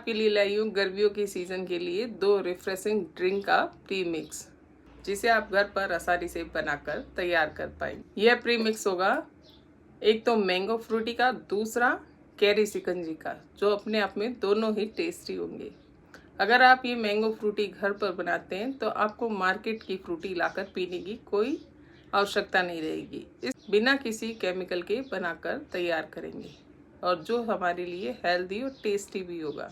आपके लिए लाई हूँ गर्मियों के सीज़न के लिए 2 रिफ्रेशिंग ड्रिंक का प्री मिक्स, जिसे आप घर पर आसानी से बनाकर तैयार कर पाएंगे। यह प्री मिक्स होगा एक तो मैंगो फ्रूटी का, दूसरा कैरी शिकंजी का, जो अपने आप में दोनों ही टेस्टी होंगे। अगर आप ये मैंगो फ्रूटी घर पर बनाते हैं तो आपको मार्केट की फ्रूटी लाकर पीने की कोई आवश्यकता नहीं रहेगी। इस बिना किसी केमिकल के बनाकर तैयार करेंगे और जो हमारे लिए हेल्दी और टेस्टी भी होगा।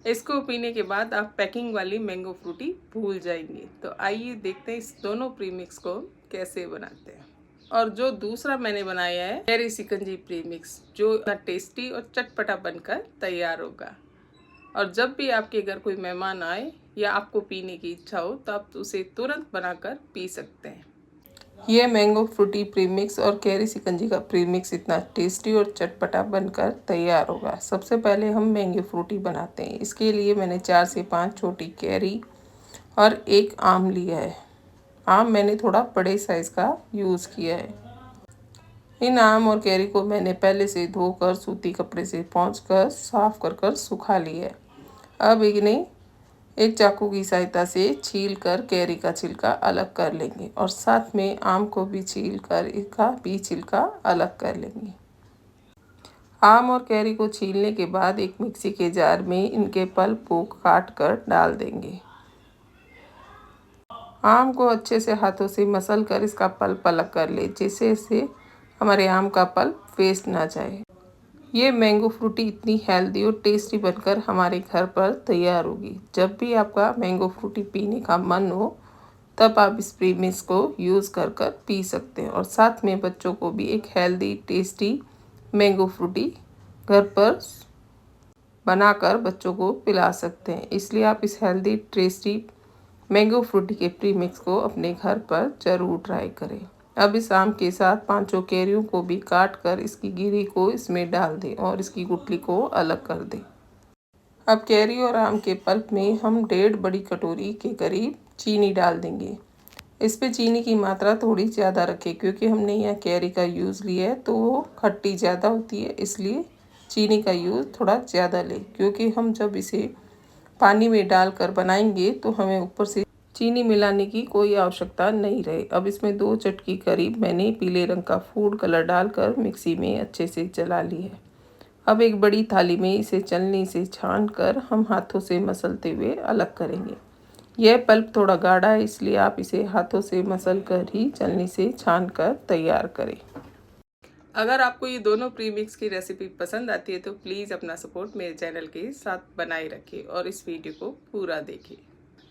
इसको पीने के बाद आप पैकिंग वाली मैंगो फ्रूटी भूल जाएंगे। तो आइए देखते हैं इस दोनों प्रीमिक्स को कैसे बनाते हैं। और जो दूसरा मैंने बनाया है कैरी शिकंजी प्रीमिक्स, जो इतना टेस्टी और चटपटा बनकर तैयार होगा। और जब भी आपके घर कोई मेहमान आए या आपको पीने की इच्छा हो तो आप उसे तुरंत बनाकर पी सकते हैं। ये मैंगो फ्रूटी प्रीमिक्स और कैरी शिकंजी का प्रीमिक्स इतना टेस्टी और चटपटा बनकर तैयार होगा। सबसे पहले हम मैंगो फ्रूटी बनाते हैं। इसके लिए मैंने 4 से 5 छोटी कैरी और 1 आम लिया है। आम मैंने थोड़ा बड़े साइज़ का यूज़ किया है। इन आम और कैरी को मैंने पहले से धोकर सूती कपड़े से पोंछकर साफ कर सुखा लिया है। अब इन्हें एक चाकू की सहायता से छील कर कैरी का छिलका अलग कर लेंगे और साथ में आम को भी छील कर इसका भी छिलका अलग कर लेंगे। आम और कैरी को छीलने के बाद एक मिक्सी के जार में इनके पल्प को काट कर डाल देंगे। आम को अच्छे से हाथों से मसल कर इसका पल्प अलग कर ले, जिससे से हमारे आम का पल्प वेस्ट ना जाए। ये मैंगो फ्रूटी इतनी हेल्दी और टेस्टी बनकर हमारे घर पर तैयार होगी। जब भी आपका मैंगो फ्रूटी पीने का मन हो तब आप इस प्रीमिक्स को यूज़ कर पी सकते हैं और साथ में बच्चों को भी एक हेल्दी टेस्टी मैंगो फ्रूटी घर पर बनाकर बच्चों को पिला सकते हैं। इसलिए आप इस हेल्दी टेस्टी मैंगो फ्रूटी के प्रीमिक्स को अपने घर पर ज़रूर ट्राई करें। अब इस आम के साथ 5 कैरियों को भी काट कर इसकी गिरी को इसमें डाल दें और इसकी गुठली को अलग कर दें। अब कैरी और आम के पल्प में हम 1.5 बड़ी कटोरी के करीब चीनी डाल देंगे। इस पे चीनी की मात्रा थोड़ी ज़्यादा रखें, क्योंकि हमने यहाँ कैरी का यूज़ लिया है तो वो खट्टी ज़्यादा होती है, इसलिए चीनी का यूज़ थोड़ा ज़्यादा लें। क्योंकि हम जब इसे पानी में डालकर बनाएंगे तो हमें ऊपर से चीनी मिलाने की कोई आवश्यकता नहीं रहे। अब इसमें 2 चुटकी करीब मैंने पीले रंग का फूड कलर डालकर मिक्सी में अच्छे से चला ली है। अब एक बड़ी थाली में इसे छलनी से छान कर हम हाथों से मसलते हुए अलग करेंगे। यह पल्प थोड़ा गाढ़ा है, इसलिए आप इसे हाथों से मसल कर ही छलनी से छान कर तैयार करें। अगर आपको ये दोनों प्रीमिक्स की रेसिपी पसंद आती है तो प्लीज़ अपना सपोर्ट मेरे चैनल के साथ बनाए रखें और इस वीडियो को पूरा देखें।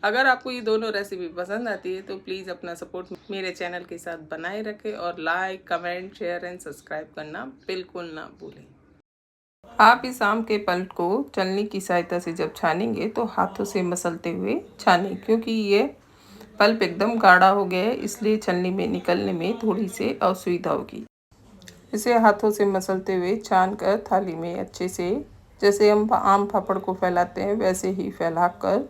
अगर आपको ये दोनों रेसिपी पसंद आती है तो प्लीज़ अपना सपोर्ट मेरे चैनल के साथ बनाए रखें और like, comment, share and subscribe करना बिल्कुल ना भूलें। आप इस आम के पल्प को छलनी की सहायता से जब छानेंगे तो हाथों से मसलते हुए छानें, क्योंकि ये पल्प एकदम गाढ़ा हो गया है, इसलिए छलनी में निकलने में थोड़ी सी असुविधा होगी। इसे हाथों से मसलते हुए छान कर थाली में अच्छे से, जैसे हम आम पापड़ को फैलाते हैं वैसे ही फैलाकर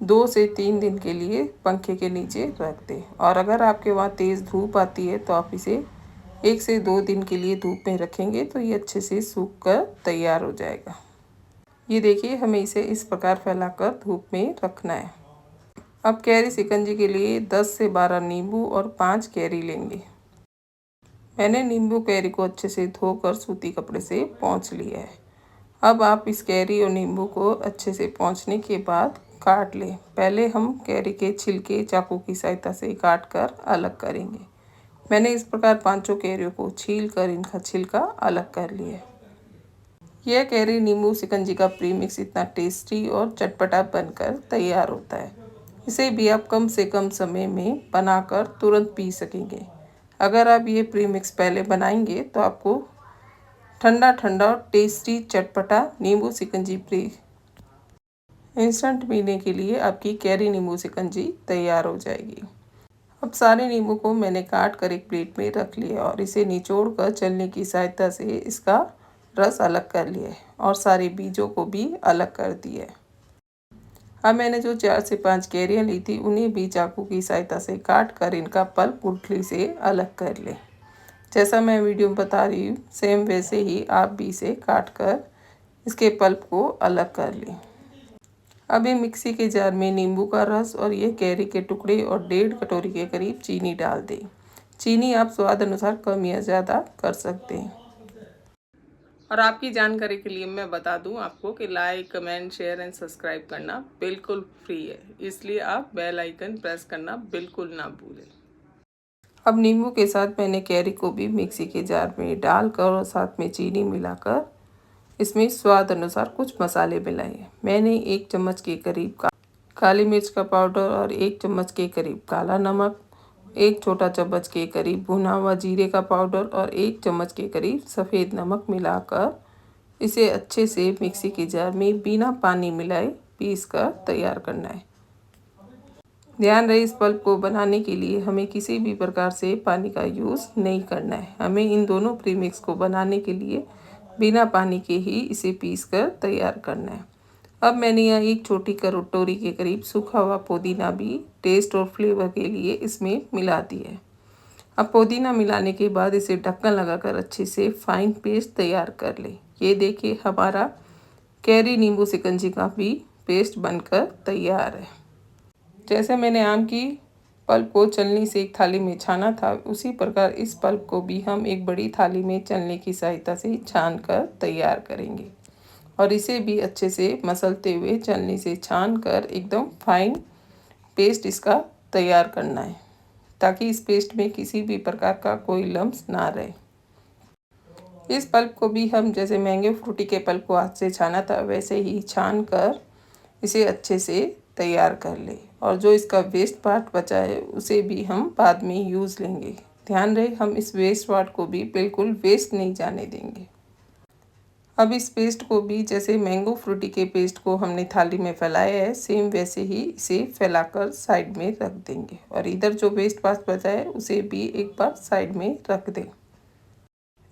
2 से 3 दिन के लिए पंखे के नीचे रख दें। और अगर आपके वहाँ तेज़ धूप आती है तो आप इसे 1 से 2 दिन के लिए धूप में रखेंगे तो ये अच्छे से सूख कर तैयार हो जाएगा। ये देखिए, हमें इसे इस प्रकार फैलाकर धूप में रखना है। अब कैरी शिकंजी के लिए 10 से 12 नींबू और 5 कैरी लेंगे। मैंने नींबू कैरी को अच्छे से धोकर सूती कपड़े से पोंछ लिया है। अब आप इस कैरी और नींबू को अच्छे से पोंछने के बाद काट लें। पहले हम कैरी के छिलके चाकू की सहायता से काट कर अलग करेंगे। मैंने इस प्रकार 5 कैरियों को छील कर इनका छिलका अलग कर लिया है। यह कैरी नींबू शिकंजी का प्रीमिक्स इतना टेस्टी और चटपटा बनकर तैयार होता है। इसे भी आप कम से कम समय में बनाकर तुरंत पी सकेंगे। अगर आप ये प्रीमिक्स पहले बनाएंगे तो आपको ठंडा ठंडा और टेस्टी चटपटा नींबू शिकंजी इंस्टेंट पीने के लिए आपकी कैरी नींबू शिकंजी तैयार हो जाएगी। अब सारे नींबू को मैंने काट कर एक प्लेट में रख लिया और इसे निचोड़ कर छलनी की सहायता से इसका रस अलग कर लिया है और सारे बीजों को भी अलग कर दिया है। अब मैंने जो 4 से 5 कैरियाँ ली थी उन्हें भी चाकू की सहायता से काट कर इनका पल्प गुठली से अलग कर लें। जैसा मैं वीडियो में बता रही हूँ सेम वैसे ही आप भी इसे काट कर इसके पल्प को अलग कर लें। अब ये मिक्सी के जार में नींबू का रस और ये कैरी के टुकड़े और 1.5 कटोरी के करीब चीनी डाल दें। चीनी आप स्वाद अनुसार कम या ज़्यादा कर सकते हैं। और आपकी जानकारी के लिए मैं बता दूं आपको कि like, comment, share and subscribe करना बिल्कुल फ्री है, इसलिए आप बेल आइकन प्रेस करना बिल्कुल ना भूलें। अब नींबू के साथ मैंने कैरी को भी मिक्सी के जार में डालकर और साथ में चीनी मिलाकर इसमें स्वाद अनुसार कुछ मसाले मिलाए। मैंने 1 चम्मच के करीब काली मिर्च का पाउडर और 1 चम्मच के करीब काला नमक, 1 छोटा चम्मच के करीब भुना हुआ जीरे का पाउडर और 1 चम्मच के करीब सफ़ेद नमक मिलाकर इसे अच्छे से मिक्सी के जार में बिना पानी मिलाए पीस कर तैयार करना है। ध्यान रहे इस पल्प को बनाने के लिए हमें किसी भी प्रकार से पानी का यूज़ नहीं करना है। हमें इन दोनों प्रीमिक्स को बनाने के लिए बिना पानी के ही इसे पीस कर तैयार करना है। अब मैंने यहाँ 1 छोटी कटोरी के करीब सूखा हुआ पुदीना भी टेस्ट और फ्लेवर के लिए इसमें मिला दिया है। अब पुदीना मिलाने के बाद इसे ढक्कन लगाकर अच्छे से फाइन पेस्ट तैयार कर ले। ये देखिए हमारा कैरी नींबू शिकंजी का भी पेस्ट बनकर तैयार है। जैसे मैंने आम की पल्प को छलनी से एक थाली में छाना था, उसी प्रकार इस पल्प को भी हम एक बड़ी थाली में छलनी की सहायता से छान कर तैयार करेंगे और इसे भी अच्छे से मसलते हुए छलनी से छान कर एकदम फाइन पेस्ट इसका तैयार करना है, ताकि इस पेस्ट में किसी भी प्रकार का कोई लम्स ना रहे। इस पल्प को भी हम जैसे मैंगो फ्रूटी के पल्प को हाथ से छाना था वैसे ही छान कर इसे अच्छे से तैयार कर ले और जो इसका वेस्ट पार्ट बचा है उसे भी हम बाद में यूज़ लेंगे। ध्यान रहे हम इस वेस्ट पार्ट को भी बिल्कुल वेस्ट नहीं जाने देंगे। अब इस पेस्ट को भी जैसे मैंगो फ्रूटी के पेस्ट को हमने थाली में फैलाया है, सेम वैसे ही इसे फैलाकर साइड में रख देंगे और इधर जो वेस्ट पार्ट बचा है उसे भी एक बार साइड में रख दें।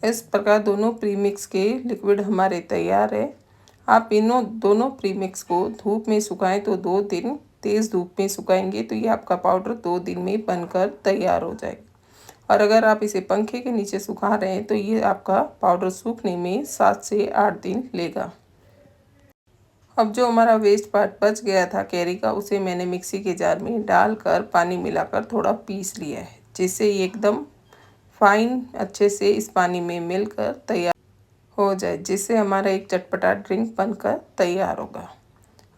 इस प्रकार दोनों प्रीमिक्स के लिक्विड हमारे तैयार है। आप इन्हों दोनों प्रीमिक्स को धूप में सुखाएं तो 2 दिन तेज़ धूप में सुखाएंगे तो ये आपका पाउडर 2 दिन में बनकर तैयार हो जाएगा। और अगर आप इसे पंखे के नीचे सुखा रहे हैं तो ये आपका पाउडर सूखने में 7 से 8 दिन लेगा। अब जो हमारा वेस्ट पार्ट बच गया था कैरी का, उसे मैंने मिक्सी के जार में डालकर पानी मिलाकर थोड़ा पीस लिया है, जिससे ये एकदम फाइन अच्छे से इस पानी में मिलकर तैयार हो जाए, जिससे हमारा एक चटपटा ड्रिंक बनकर तैयार होगा।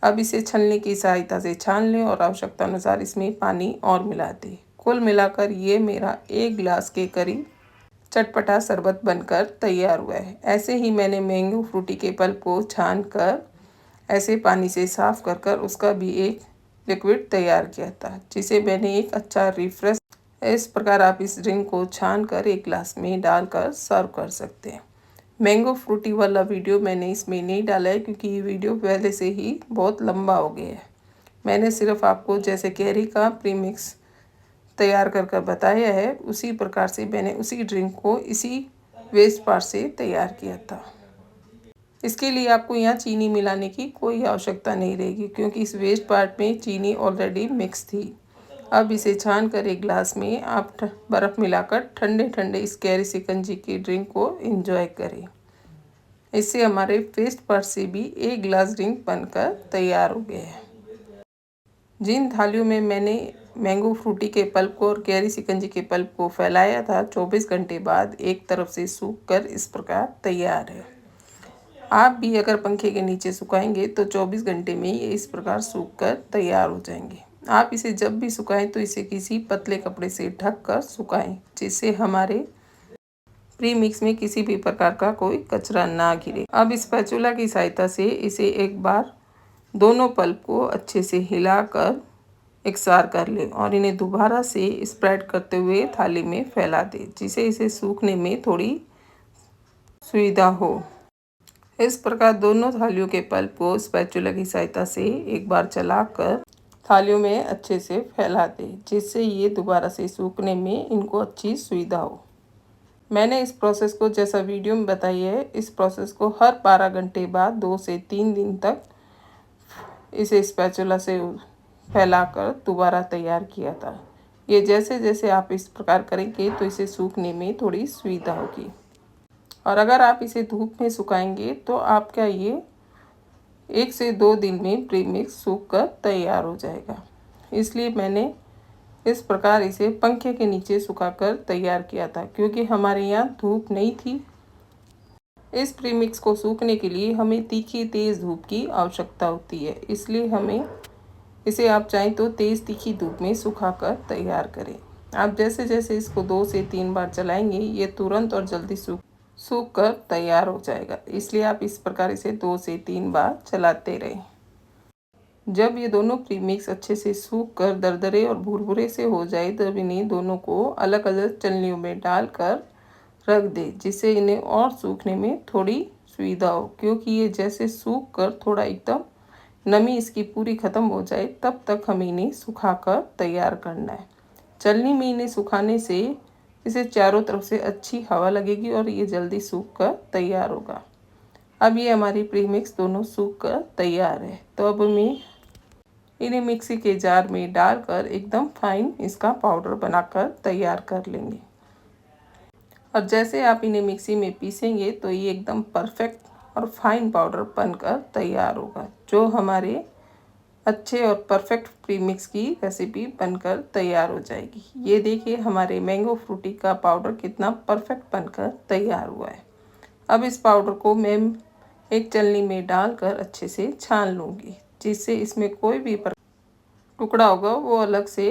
अब इसे छलनी की सहायता से छान लें और आवश्यकता अनुसार इसमें पानी और मिला दें। कुल मिलाकर ये मेरा 1 गिलास के करीब चटपटा शरबत बनकर तैयार हुआ है। ऐसे ही मैंने मैंगो फ्रूटी के पल्प को छान कर ऐसे पानी से साफ़ कर कर उसका भी एक लिक्विड तैयार किया था, जिसे मैंने एक अच्छा रिफ्रेश। इस प्रकार आप इस ड्रिंक को छान कर एक गिलास में डालकर सर्व कर सकते हैं। मैंगो फ्रूटी वाला वीडियो मैंने इसमें नहीं डाला है क्योंकि ये वीडियो पहले से ही बहुत लंबा हो गया है। मैंने सिर्फ आपको जैसे कैरी का प्रीमिक्स तैयार कर कर बताया है, उसी प्रकार से मैंने उसी ड्रिंक को इसी वेस्ट पार्ट से तैयार किया था। इसके लिए आपको यहाँ चीनी मिलाने की कोई आवश्यकता नहीं रहेगी क्योंकि इस वेस्ट पार्ट में चीनी ऑलरेडी मिक्स थी। अब इसे छान कर एक गिलास में आप बर्फ़ मिलाकर ठंडे ठंडे इस कैरी शिकंजी की ड्रिंक को एंजॉय करें। इससे हमारे वेस्ट पार्ट से भी 1 गिलास ड्रिंक बनकर तैयार हो गया है। जिन थालियों में मैंने मैंगो फ्रूटी के पल्प को और कैरी शिकंजी के पल्प को फैलाया था, 24 घंटे बाद एक तरफ से सूख कर इस प्रकार तैयार है। आप भी अगर पंखे के नीचे सुखाएंगे तो 24 घंटे में ये इस प्रकार सूख कर तैयार हो जाएंगे। आप इसे जब भी सुखाएं तो इसे किसी पतले कपड़े से ढक कर सुखाएं, जिससे हमारे प्रीमिक्स में किसी भी प्रकार का कोई कचरा ना गिरे। अब इस स्पैचुला की सहायता से इसे एक बार दोनों पल्प को अच्छे से हिलाकर एकसार कर ले और इन्हें दोबारा से स्प्रेड करते हुए थाली में फैला दे, जिससे इसे सूखने में थोड़ी सुविधा हो। इस प्रकार दोनों थालियों के पल्प को स्पैचुला की सहायता से एक बार चलाकर थालियों में अच्छे से फैला दें, जिससे ये दोबारा से सूखने में इनको अच्छी सुविधा हो। मैंने इस प्रोसेस को जैसा वीडियो में बताई है, इस प्रोसेस को हर 12 घंटे बाद 2 से 3 दिन तक इसे स्पैचुला से फैलाकर दोबारा तैयार किया था। ये जैसे जैसे आप इस प्रकार करेंगे तो इसे सूखने में थोड़ी सुविधा होगी। और अगर आप इसे धूप में सुखाएंगे तो आपका ये 1 से 2 दिन में प्रीमिक्स सूख कर तैयार हो जाएगा। इसलिए मैंने इस प्रकार इसे पंखे के नीचे सुखाकर तैयार किया था, क्योंकि हमारे यहाँ धूप नहीं थी। इस प्रीमिक्स को सूखने के लिए हमें तीखी तेज़ धूप की आवश्यकता होती है, इसलिए हमें इसे आप चाहें तो तेज़ तीखी धूप में सुखाकर तैयार करें। आप जैसे जैसे इसको 2 से 3 बार चलाएंगे ये तुरंत और जल्दी सूख कर तैयार हो जाएगा। इसलिए आप इस प्रकार इसे 2 से 3 बार चलाते रहें। जब ये दोनों प्रीमिक्स अच्छे से सूख कर दरदरे और भुरभुरे से हो जाए तब इन्हें दोनों को अलग अलग चलनियों में डालकर रख दें, जिससे इन्हें और सूखने में थोड़ी सुविधा हो। क्योंकि ये जैसे सूख कर थोड़ा एकदम नमी इसकी पूरी ख़त्म हो जाए तब तक हमें इन्हें सुखाकर तैयार करना है। चलनी में इन्हें सुखाने से इसे चारों तरफ से अच्छी हवा लगेगी और ये जल्दी सूख कर तैयार होगा। अब ये हमारी प्रीमिक्स दोनों सूख कर तैयार है। तो अब हमें इन्हें मिक्सी के जार में डालकर एकदम फाइन इसका पाउडर बनाकर तैयार कर लेंगे। और जैसे आप इन्हें मिक्सी में पीसेंगे तो ये एकदम परफेक्ट और फाइन पाउडर बनकर तैयार होगा, जो हमारे अच्छे और परफेक्ट प्रीमिक्स की रेसिपी बनकर तैयार हो जाएगी। ये देखिए हमारे मैंगो फ्रूटी का पाउडर कितना परफेक्ट बनकर तैयार हुआ है। अब इस पाउडर को मैं एक छलनी में डालकर अच्छे से छान लूँगी, जिससे इसमें कोई भी टुकड़ा होगा वो अलग से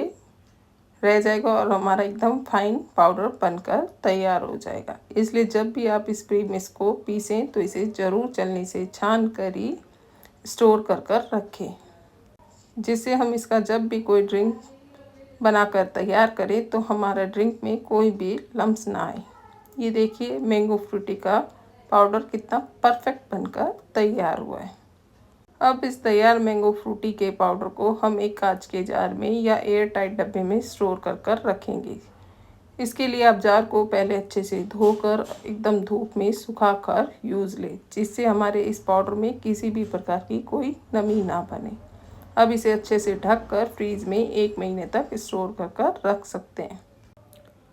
रह जाएगा और हमारा एकदम फाइन पाउडर बनकर तैयार हो जाएगा। इसलिए जब भी आप इस प्रीमिक्स को पीसें तो इसे ज़रूर छलनी से छान कर ही स्टोर कर रखें, जिससे हम इसका जब भी कोई ड्रिंक बनाकर तैयार करें तो हमारा ड्रिंक में कोई भी लम्स ना आए। ये देखिए मैंगो फ्रूटी का पाउडर कितना परफेक्ट बनकर तैयार हुआ है। अब इस तैयार मैंगो फ्रूटी के पाउडर को हम एक कांच के जार में या एयर टाइट डब्बे में स्टोर कर रखेंगे। इसके लिए आप जार को पहले अच्छे से धोकर एकदम धूप में सुखाकर यूज़ लें, जिससे हमारे इस पाउडर में किसी भी प्रकार की कोई नमी ना बने। अब इसे अच्छे से ढककर फ्रीज में 1 महीने तक स्टोर कर रख सकते हैं।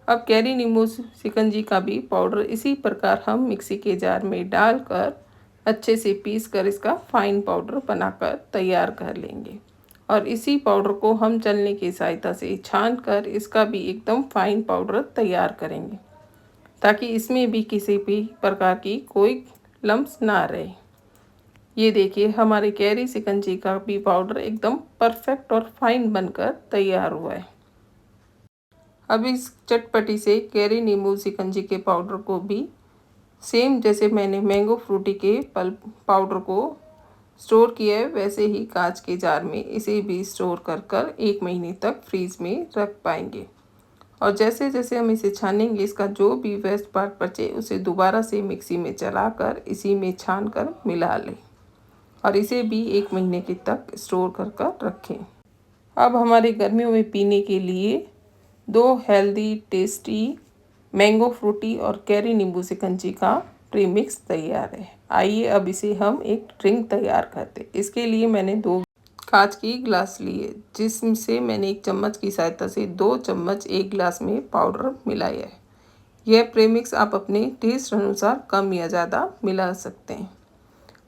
अब कैरी नींबू शिकंजी का भी पाउडर इसी प्रकार हम मिक्सी के जार में डालकर अच्छे से पीस कर इसका फाइन पाउडर बनाकर तैयार कर लेंगे। और इसी पाउडर को हम छलनी की सहायता से छान कर इसका भी एकदम फाइन पाउडर तैयार करेंगे, ताकि इसमें भी किसी भी प्रकार की कोई लम्स ना रहे। ये देखिए हमारे कैरी शिकंजी का भी पाउडर एकदम परफेक्ट और फाइन बनकर तैयार हुआ है। अब इस चटपटी से कैरी नींबू शिकंजी के पाउडर को भी सेम जैसे मैंने मैंगो फ्रूटी के पाउडर को स्टोर किया है वैसे ही कांच के जार में इसे भी स्टोर कर 1 महीने तक फ्रीज में रख पाएंगे। और जैसे जैसे हम इसे छानेंगे इसका जो भी वेस्ट पार्ट बचे उसे दोबारा से मिक्सी में चलाकर इसी में छान कर मिला लें और इसे भी 1 महीने के तक स्टोर कर रखें। अब हमारे गर्मियों में पीने के लिए 2 हेल्दी टेस्टी मैंगो फ्रूटी और कैरी नींबू शिकंजी का प्रीमिक्स तैयार है। आइए अब इसे हम एक ड्रिंक तैयार करते। इसके लिए मैंने 2 कांच की ग्लास लिए, जिससे मैंने 1 चम्मच की सहायता से 2 चम्मच 1 ग्लास में पाउडर मिलाया है। यह प्रीमिक्स आप अपने टेस्ट अनुसार कम या ज़्यादा मिला सकते हैं।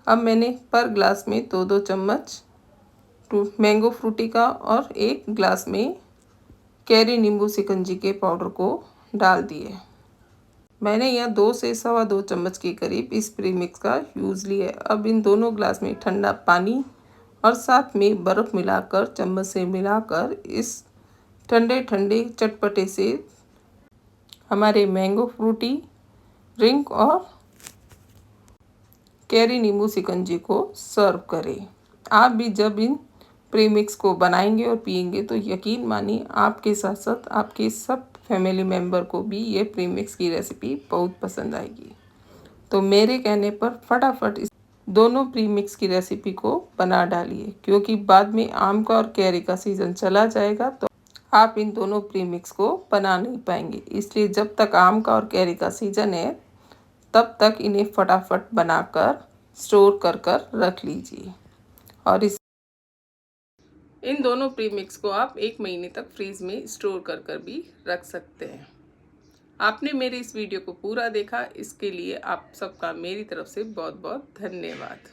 अब मैंने पर ग्लास में 2-2 चम्मच मैंगो फ्रूटी का और 1 ग्लास में कैरी नींबू शिकंजी के पाउडर को डाल दिए। मैंने यहाँ 2 से 2.25 चम्मच के करीब इस प्रीमिक्स का यूज़ लिया है। अब इन दोनों ग्लास में ठंडा पानी और साथ में बर्फ़ मिलाकर चम्मच से मिलाकर इस ठंडे ठंडे चटपटे से हमारे मैंगो फ्रूटी ड्रिंक और कैरी नींबू शिकंजी को सर्व करें। आप भी जब इन प्रीमिक्स को बनाएंगे और पिएंगे तो यकीन मानिए आपके साथ साथ आपके सब फैमिली मेम्बर को भी ये प्रीमिक्स की रेसिपी बहुत पसंद आएगी। तो मेरे कहने पर फटाफट इस दोनों प्रीमिक्स की रेसिपी को बना डालिए, क्योंकि बाद में आम का और कैरी का सीज़न चला जाएगा तो आप इन दोनों प्रीमिक्स को बना नहीं पाएंगे। इसलिए जब तक आम का और कैरी का सीज़न है तब तक इन्हें फटाफट बनाकर स्टोर कर रख लीजिए। और इन दोनों प्रीमिक्स को आप 1 महीने तक फ्रीज में स्टोर कर भी रख सकते हैं। आपने मेरे इस वीडियो को पूरा देखा, इसके लिए आप सबका मेरी तरफ से बहुत बहुत धन्यवाद।